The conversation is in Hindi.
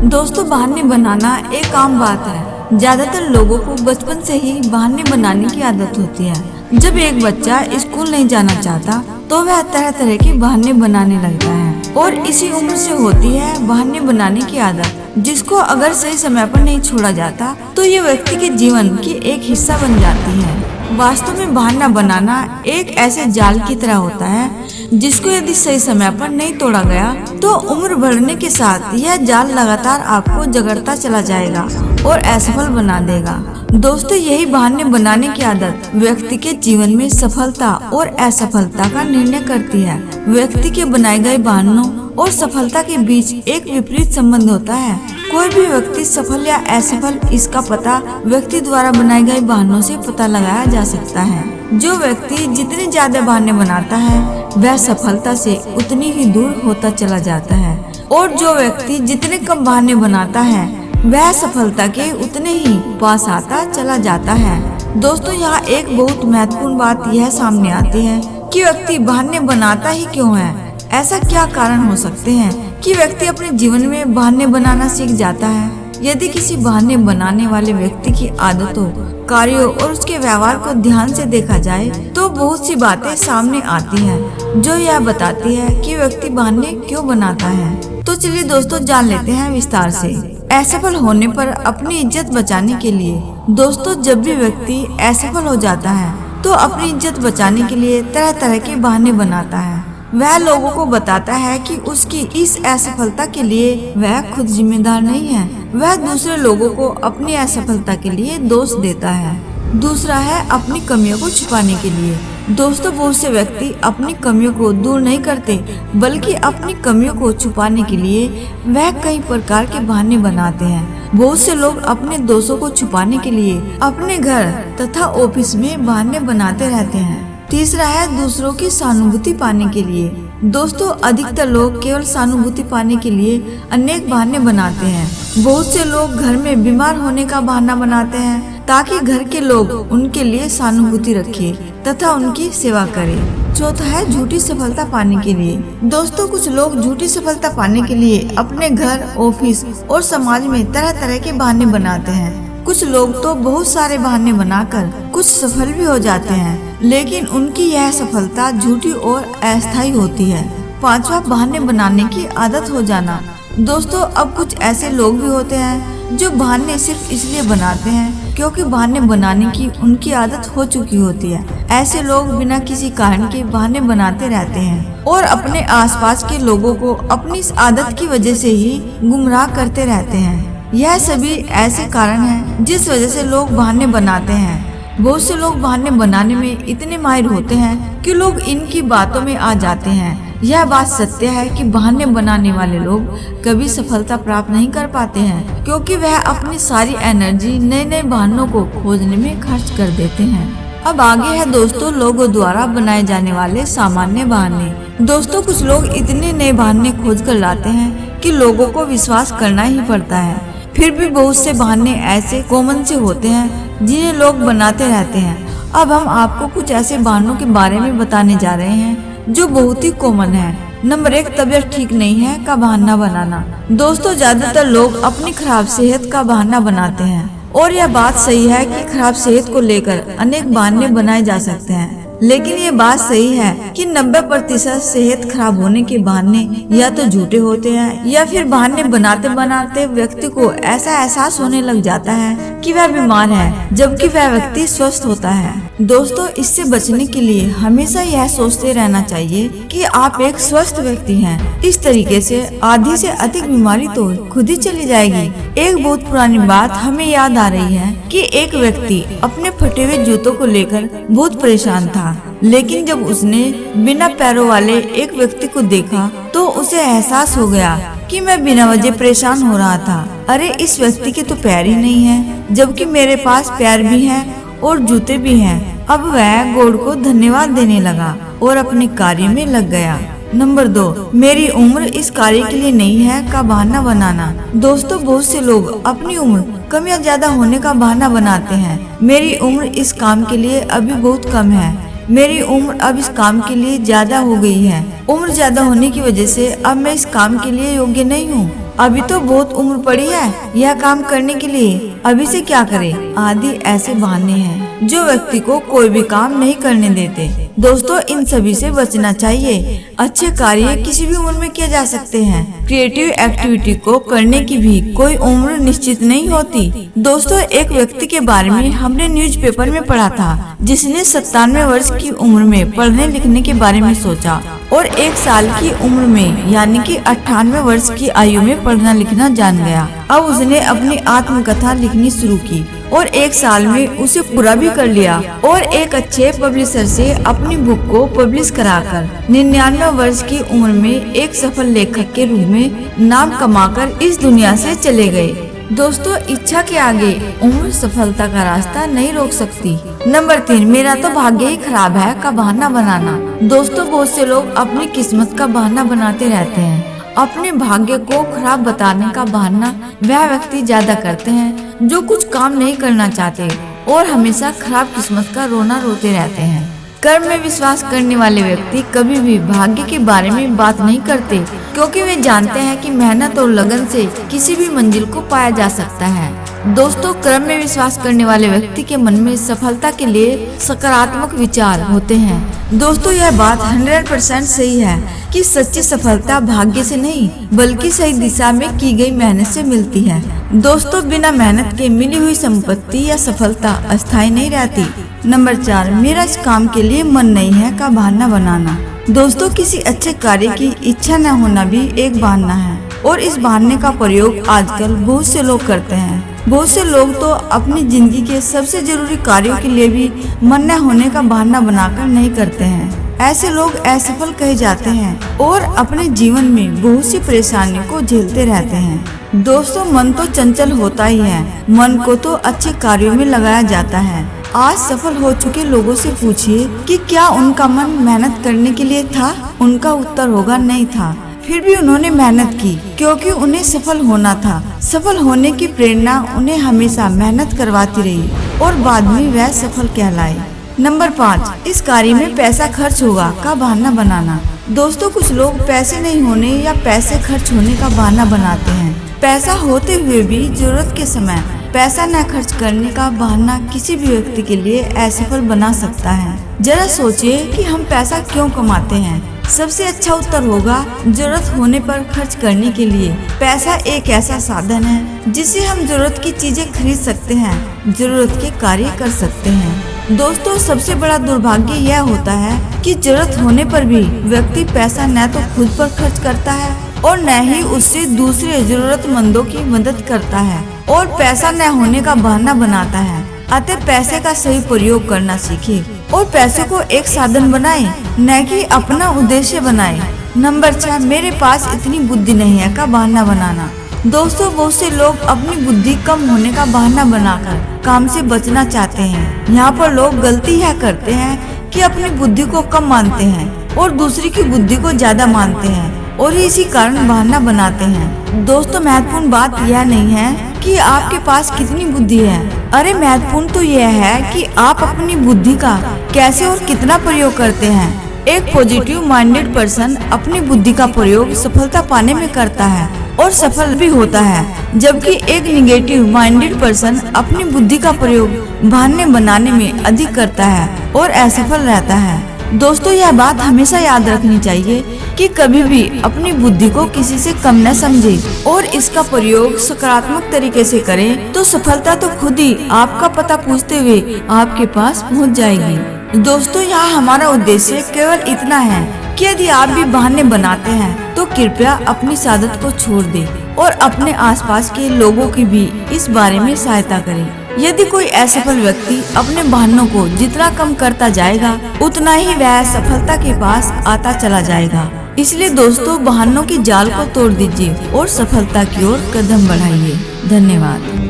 दोस्तों, बहाने बनाना एक आम बात है। ज्यादातर लोगों को बचपन से ही बहाने बनाने की आदत होती है। जब एक बच्चा स्कूल नहीं जाना चाहता तो वह तरह तरह के बहाने बनाने लगता है और इसी उम्र से होती है बहाने बनाने की आदत, जिसको अगर सही समय पर नहीं छोड़ा जाता तो ये व्यक्ति के जीवन की एक हिस्सा बन जाती है। वास्तव में बहाना बनाना एक ऐसे जाल की तरह होता है जिसको यदि सही समय पर नहीं तोड़ा गया तो उम्र बढ़ने के साथ यह जाल लगातार आपको जकड़ता चला जाएगा और असफल बना देगा। दोस्तों, यही बहाने बनाने की आदत व्यक्ति के जीवन में सफलता और असफलता का निर्णय करती है। व्यक्ति के बनाए गए बहानों और सफलता के बीच एक विपरीत संबंध होता है। कोई भी व्यक्ति सफल या असफल, इसका पता व्यक्ति द्वारा बनाए गए बहानों से पता लगाया जा सकता है। जो व्यक्ति जितने ज्यादा बहाने बनाता है वह सफलता से उतनी ही दूर होता चला जाता है और जो व्यक्ति जितने कम बहाने बनाता है वह सफलता के उतने ही पास आता चला जाता है। दोस्तों, यहाँ एक बहुत महत्वपूर्ण बात यह सामने आती है कि व्यक्ति बहाने बनाता ही क्यों है। ऐसा क्या कारण हो सकते हैं कि व्यक्ति अपने जीवन में बहाने बनाना सीख जाता है। यदि किसी बहाने बनाने वाले व्यक्ति की आदतों, कार्यों और उसके व्यवहार को ध्यान से देखा जाए तो बहुत सी बातें सामने आती हैं जो यह बताती है कि व्यक्ति बहाने क्यों बनाता है। तो चलिए दोस्तों, जान लेते हैं विस्तार से। असफल होने पर अपनी इज्जत बचाने के लिए। दोस्तों, जब भी व्यक्ति असफल हो जाता है तो अपनी इज्जत बचाने के लिए तरह तरह के बहाने बनाता है। वह लोगों को बताता है कि उसकी इस असफलता के लिए वह खुद जिम्मेदार नहीं है। वह दूसरे लोगों को अपनी असफलता के लिए दोष देता है। दूसरा है अपनी कमियों को छुपाने के लिए। दोस्तों, बहुत से व्यक्ति अपनी कमियों को दूर नहीं करते बल्कि अपनी कमियों को छुपाने के लिए वह कई प्रकार के बहाने बनाते हैं। बहुत से लोग अपने दोषों को छुपाने के लिए अपने घर तथा ऑफिस में बहाने बनाते रहते हैं। तीसरा है दूसरों की सहानुभूति पाने के लिए। दोस्तों, अधिकतर लोग केवल सहानुभूति पाने के लिए अनेक बहाने बनाते हैं। बहुत से लोग घर में बीमार होने का बहाना बनाते हैं ताकि घर के लोग उनके लिए सहानुभूति रखें तथा उनकी सेवा करें। चौथा है झूठी सफलता पाने के लिए। दोस्तों, कुछ लोग झूठी सफलता पाने के लिए अपने घर, ऑफिस और समाज में तरह तरह के बहाने बनाते हैं। कुछ लोग तो बहुत सारे बहाने बनाकर कुछ सफल भी हो जाते हैं, लेकिन उनकी यह सफलता झूठी और अस्थायी होती है। पांचवा, बहाने बनाने की आदत हो जाना। दोस्तों, अब कुछ ऐसे लोग भी होते हैं जो बहाने सिर्फ इसलिए बनाते हैं क्योंकि बहाने बनाने की उनकी आदत हो चुकी होती है। ऐसे लोग बिना किसी कारण के बहाने बनाते रहते हैं और अपने आसपास के लोगों को अपनी इस आदत की वजह से ही गुमराह करते रहते हैं। यह सभी ऐसे कारण हैं जिस वजह से लोग बहाने बनाते हैं। बहुत से लोग बहाने बनाने में इतने माहिर होते हैं कि लोग इनकी बातों में आ जाते हैं। यह बात सत्य है कि बहाने बनाने वाले लोग कभी सफलता प्राप्त नहीं कर पाते हैं क्योंकि वह अपनी सारी एनर्जी नए नए बहानों को खोजने में खर्च कर देते हैं। अब आगे है दोस्तों, लोगों द्वारा बनाए जाने वाले सामान्य बहाने। दोस्तों, कुछ लोग इतने नए बहाने खोज कर लाते हैं कि लोगों को विश्वास करना ही पड़ता है। फिर भी बहुत से बहाने ऐसे कॉमन से होते हैं जिन्हें लोग बनाते रहते हैं। अब हम आपको कुछ ऐसे बहानों के बारे में बताने जा रहे हैं जो बहुत ही कॉमन है। नंबर 1, तबीयत ठीक नहीं है का बहाना बनाना। दोस्तों, ज्यादातर लोग अपनी खराब सेहत का बहाना बनाते हैं और यह बात सही है कि खराब सेहत को लेकर अनेक बहाने बनाए जा सकते हैं, लेकिन ये बात सही है कि 90% सेहत खराब होने के बहाने या तो झूठे होते हैं या फिर बहाने बनाते बनाते व्यक्ति को ऐसा एहसास होने लग जाता है कि वह बीमार है जबकि वह व्यक्ति स्वस्थ होता है। दोस्तों, इससे बचने के लिए हमेशा यह सोचते रहना चाहिए कि आप एक स्वस्थ व्यक्ति हैं। इस तरीके से आधी से अधिक बीमारी तो खुद ही चली जाएगी। एक बहुत पुरानी बात हमें याद आ रही है कि एक व्यक्ति अपने फटे हुए जूतों को लेकर बहुत परेशान था, लेकिन जब उसने बिना पैरों वाले एक व्यक्ति को देखा तो उसे एहसास हो गया कि मैं बिना वजह परेशान हो रहा था। अरे, इस व्यक्ति के तो पैर ही नहीं है जबकि मेरे पास पैर भी हैं और जूते भी हैं। अब वह गॉड को धन्यवाद देने लगा और अपने कार्य में लग गया। नंबर 2, मेरी उम्र इस कार्य के लिए नहीं है का बहाना बनाना। दोस्तों, बहुत से लोग अपनी उम्र कम या ज्यादा होने का बहाना बनाते हैं। मेरी उम्र इस काम के लिए अभी बहुत कम है, मेरी उम्र अब इस काम के लिए ज्यादा हो गई है। उम्र ज्यादा होने की वजह से अब मैं इस काम के लिए योग्य नहीं हूँ। अभी तो बहुत उम्र पड़ी है यह काम करने के लिए, अभी से क्या करे आदि ऐसे बहाने हैं जो व्यक्ति को कोई भी काम नहीं करने देते। दोस्तों इन सभी से बचना चाहिए। अच्छे कार्य किसी भी उम्र में किए जा सकते हैं। क्रिएटिव एक्टिविटी को करने की भी कोई उम्र निश्चित नहीं होती। दोस्तों एक व्यक्ति के बारे में हमने न्यूज़पेपर में पढ़ा था जिसने 97 वर्ष की उम्र में पढ़ने लिखने के बारे में सोचा और 1 साल की उम्र में यानी कि 98 वर्ष की आयु में पढ़ना लिखना जान गया। अब उसने अपनी आत्मकथा लिखनी शुरू की और 1 साल में उसे पूरा भी कर लिया और एक अच्छे पब्लिशर से अपनी बुक को पब्लिश कराकर 99 वर्ष की उम्र में एक सफल लेखक के रूप में नाम कमाकर इस दुनिया से चले गए। दोस्तों इच्छा के आगे उम्र सफलता का रास्ता नहीं रोक सकती। नंबर 3, मेरा तो भाग्य ही खराब है का बहाना बनाना। दोस्तों बहुत से लोग अपनी किस्मत का बहाना बनाते रहते हैं। अपने भाग्य को खराब बताने का बहाना वह व्यक्ति ज्यादा करते हैं जो कुछ काम नहीं करना चाहते और हमेशा खराब किस्मत का रोना रोते रहते हैं। कर्म में विश्वास करने वाले व्यक्ति कभी भी भाग्य के बारे में बात नहीं करते क्योंकि वे जानते हैं कि मेहनत और लगन से किसी भी मंजिल को पाया जा सकता है। दोस्तों कर्म में विश्वास करने वाले व्यक्ति के मन में सफलता के लिए सकारात्मक विचार होते हैं। दोस्तों यह बात 100% सही है कि सच्ची सफलता भाग्य से नहीं बल्कि सही दिशा में की गई मेहनत से मिलती है। दोस्तों बिना मेहनत के मिली हुई संपत्ति या सफलता अस्थायी नहीं रहती। नंबर 4, मेरा इस काम के लिए मन नहीं है का बहाना बनाना। दोस्तों किसी अच्छे कार्य की इच्छा न होना भी एक बहाना है और इस बहाने का प्रयोग आजकल बहुत से लोग करते हैं। बहुत से लोग तो अपनी जिंदगी के सबसे जरूरी कार्यों के लिए भी मन न होने का बहाना बनाकर नहीं करते हैं। ऐसे लोग असफल कहे जाते हैं और अपने जीवन में बहुत सी परेशानियों को झेलते रहते हैं। दोस्तों मन तो चंचल होता ही है, मन को तो अच्छे कार्यों में लगाया जाता है। आज सफल हो चुके लोगों से पूछिए कि क्या उनका मन मेहनत करने के लिए था? उनका उत्तर होगा नहीं था। फिर भी उन्होंने मेहनत की क्योंकि उन्हें सफल होना था। सफल होने की प्रेरणा उन्हें हमेशा मेहनत करवाती रही और बाद में वह सफल कहलाए। नंबर 5, इस कार्य में पैसा खर्च होगा का बहाना बनाना। दोस्तों कुछ लोग पैसे नहीं होने या पैसे खर्च होने का बहाना बनाते हैं। पैसा होते हुए भी जरूरत के समय पैसा न खर्च करने का बहाना किसी भी व्यक्ति के लिए असफल बना सकता है। जरा सोचिए कि हम पैसा क्यों कमाते हैं। सबसे अच्छा उत्तर होगा जरूरत होने पर खर्च करने के लिए। पैसा एक ऐसा साधन है जिससे हम जरूरत की चीजें खरीद सकते हैं, जरूरत के कार्य कर सकते हैं। दोस्तों सबसे बड़ा दुर्भाग्य यह होता है कि जरूरत होने पर भी व्यक्ति पैसा न तो खुद पर खर्च करता है और न ही उससे दूसरे जरूरतमंदों की मदद करता है और पैसा न होने का बहाना बनाता है। अतः पैसे का सही प्रयोग करना सीखे और पैसे को एक साधन बनाए न कि अपना उद्देश्य बनाए। नंबर 6, मेरे पास इतनी बुद्धि नहीं है का बहाना बनाना। दोस्तों बहुत से लोग अपनी बुद्धि कम होने का बहाना बनाकर काम से बचना चाहते हैं। यहाँ पर लोग गलती यह करते हैं कि अपनी बुद्धि को कम मानते हैं और दूसरी की बुद्धि को ज्यादा मानते हैं और इसी कारण बहाना बनाते हैं। दोस्तों महत्वपूर्ण बात यह नहीं है कि आपके पास कितनी बुद्धि है, अरे महत्वपूर्ण तो यह है कि आप अपनी बुद्धि का कैसे और कितना प्रयोग करते हैं। एक पॉजिटिव माइंडेड पर्सन अपनी बुद्धि का प्रयोग सफलता पाने में करता है और सफल भी होता है, जबकि एक निगेटिव माइंडेड पर्सन अपनी बुद्धि का प्रयोग बहाने बनाने में अधिक करता है और असफल रहता है। दोस्तों यह बात हमेशा याद रखनी चाहिए कि कभी भी अपनी बुद्धि को किसी से कम न समझे और इसका प्रयोग सकारात्मक तरीके से करें तो सफलता तो खुद ही आपका पता पूछते हुए आपके पास पहुंच जाएगी। दोस्तों यहाँ हमारा उद्देश्य केवल इतना है कि यदि आप भी बहाने बनाते हैं तो कृपया अपनी आदत को छोड़ दें और अपने आसपास के लोगों की भी इस बारे में सहायता करें। यदि कोई असफल व्यक्ति अपने बहानों को जितना कम करता जाएगा उतना ही वह सफलता के पास आता चला जाएगा। इसलिए दोस्तों बहानों के जाल को तोड़ दीजिए और सफलता की ओर कदम बढ़ाइए। धन्यवाद।